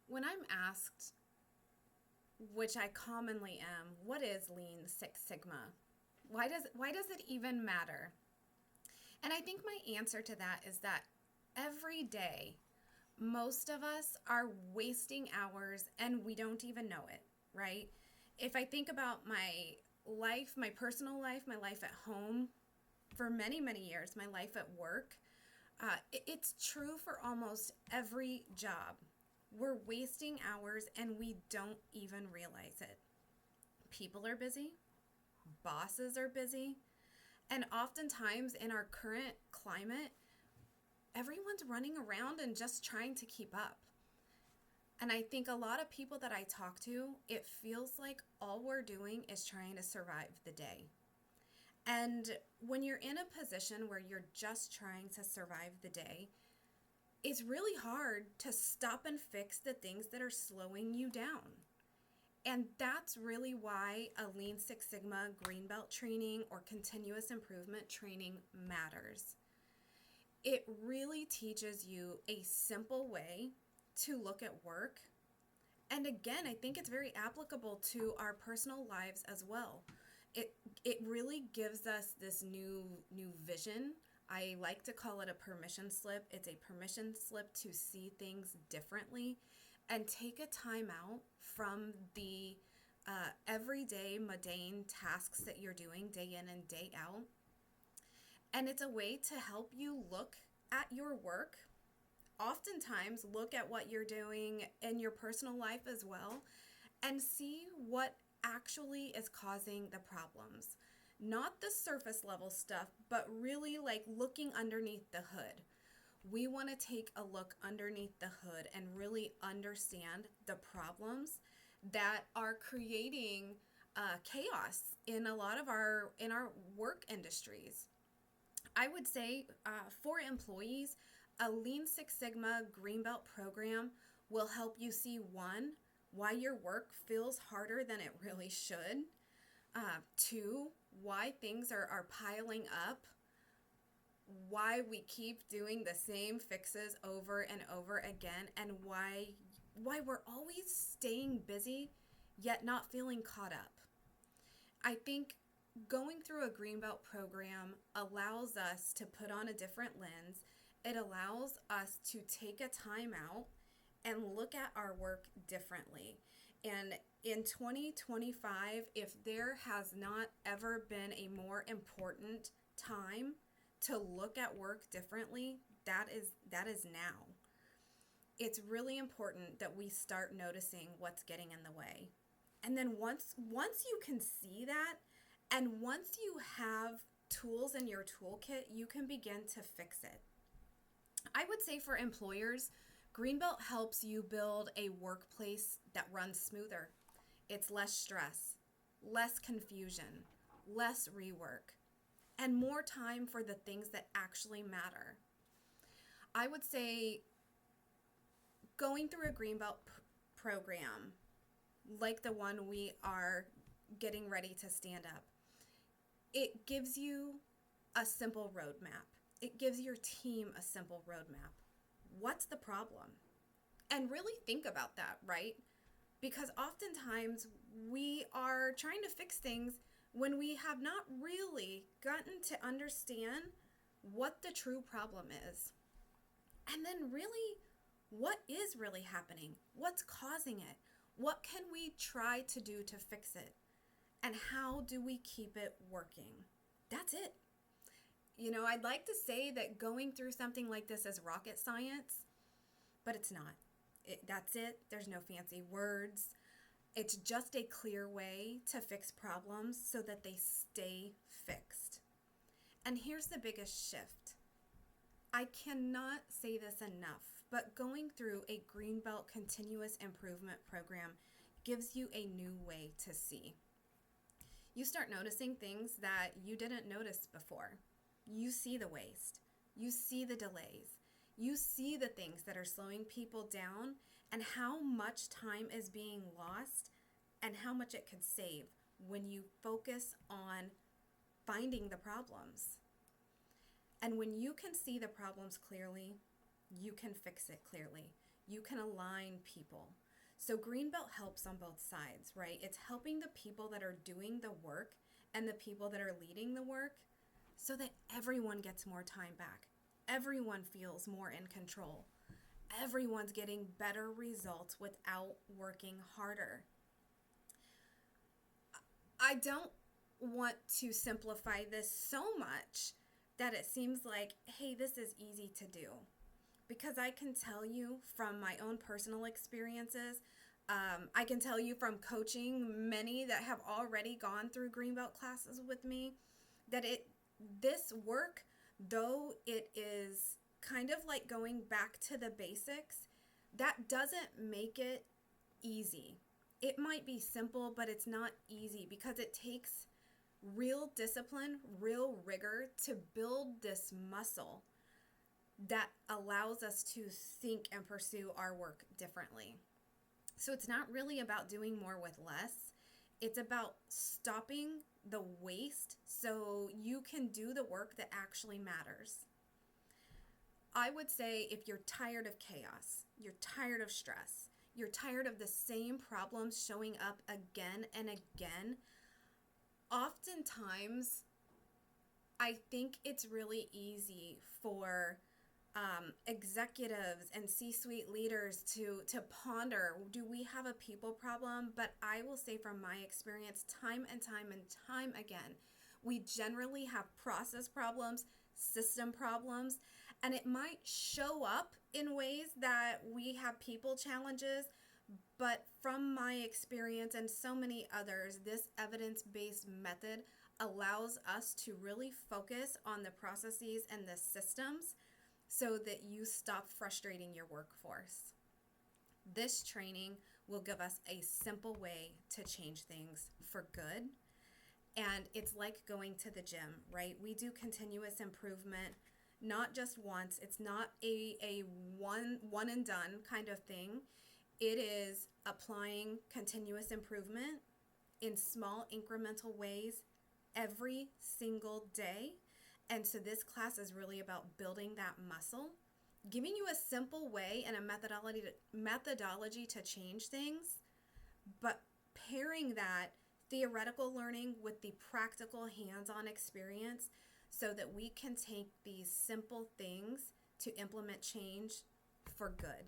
When I'm asked, which I commonly am, what is Lean Six Sigma? Why does it even matter? And I think my answer to that is that every day, most of us are wasting hours and we don't even know it, right? If I think about my life, my personal life, my life at home, for many, many years, my life at work, it's true for almost every job. We're wasting hours and we don't even realize it. People are busy, bosses are busy, and oftentimes in our current climate, everyone's running around and just trying to keep up. And I think a lot of people that I talk to, it feels like all we're doing is trying to survive the day. And when you're in a position where you're just trying to survive the day, it's really hard to stop and fix the things that are slowing you down. And that's really why a Lean Six Sigma green belt training or continuous improvement training matters. It really teaches you a simple way to look at work. And again, I think it's very applicable to our personal lives as well. It really gives us this new vision. I like to call it a permission slip. It's a permission slip to see things differently and take a time out from the everyday mundane tasks that you're doing day in and day out. And it's a way to help you look at your work, oftentimes look at what you're doing in your personal life as well, and see what actually is causing the problems. Not the surface level stuff, but really like looking underneath the hood. We want to take a look underneath the hood and really understand the problems that are creating chaos in a lot of our work industries. I would say for employees, a Lean Six Sigma Green Belt program will help you see one, why your work feels harder than it really should. Two, why things are piling up, why we keep doing the same fixes over and over again, and why we're always staying busy yet not feeling caught up. I think going through a Greenbelt program allows us to put on a different lens. It allows us to take a time out and look at our work differently. And in 2025, if there has not ever been a more important time to look at work differently, that is now. It's really important that we start noticing what's getting in the way. And then once you can see that, and once you have tools in your toolkit, you can begin to fix it. I would say for employers, Greenbelt helps you build a workplace that runs smoother. It's less stress, less confusion, less rework, and more time for the things that actually matter. I would say going through a Greenbelt program like the one we are getting ready to stand up, it gives you a simple roadmap. It gives your team a simple roadmap. What's the problem? And really think about that, right? Because oftentimes we are trying to fix things when we have not really gotten to understand what the true problem is. And then really, what is really happening? What's causing it? What can we try to do to fix it? And how do we keep it working? That's it. I'd like to say that going through something like this is rocket science, but it's not. That's it. There's no fancy words. It's just a clear way to fix problems so that they stay fixed. And here's the biggest shift. I cannot say this enough, but going through a Greenbelt continuous improvement program gives you a new way to see. You start noticing things that you didn't notice before. You see the waste. You see the delays. You see the things that are slowing people down and how much time is being lost and how much it could save when you focus on finding the problems. And when you can see the problems clearly, you can fix it clearly. you can align people. So Greenbelt helps on both sides, right? It's helping the people that are doing the work and the people that are leading the work so that everyone gets more time back. Everyone feels more in control. Everyone's getting better results without working harder. I don't want to simplify this so much that it seems like, hey, this is easy to do. Because I can tell you from my own personal experiences, I can tell you from coaching many that have already gone through Greenbelt classes with me, that this work, though it is kind of like going back to the basics, that doesn't make it easy. It might be simple, but it's not easy because it takes real discipline, real rigor to build this muscle that allows us to think and pursue our work differently. So it's not really about doing more with less. It's about stopping the waste so you can do the work that actually matters. I would say if you're tired of chaos, you're tired of stress, you're tired of the same problems showing up again and again, oftentimes I think it's really easy for executives and C-suite leaders to ponder, do we have a people problem? But I will say from my experience, time and time again, we generally have process problems, system problems, and it might show up in ways that we have people challenges. But from my experience and so many others, this evidence-based method allows us to really focus on the processes and the systems so that you stop frustrating your workforce. This training will give us a simple way to change things for good. And it's like going to the gym, right? We do continuous improvement, not just once. It's not a one and done kind of thing. It is applying continuous improvement in small incremental ways every single day. And so this class is really about building that muscle, giving you a simple way and a methodology to change things, but pairing that theoretical learning with the practical hands-on experience so that we can take these simple things to implement change for good.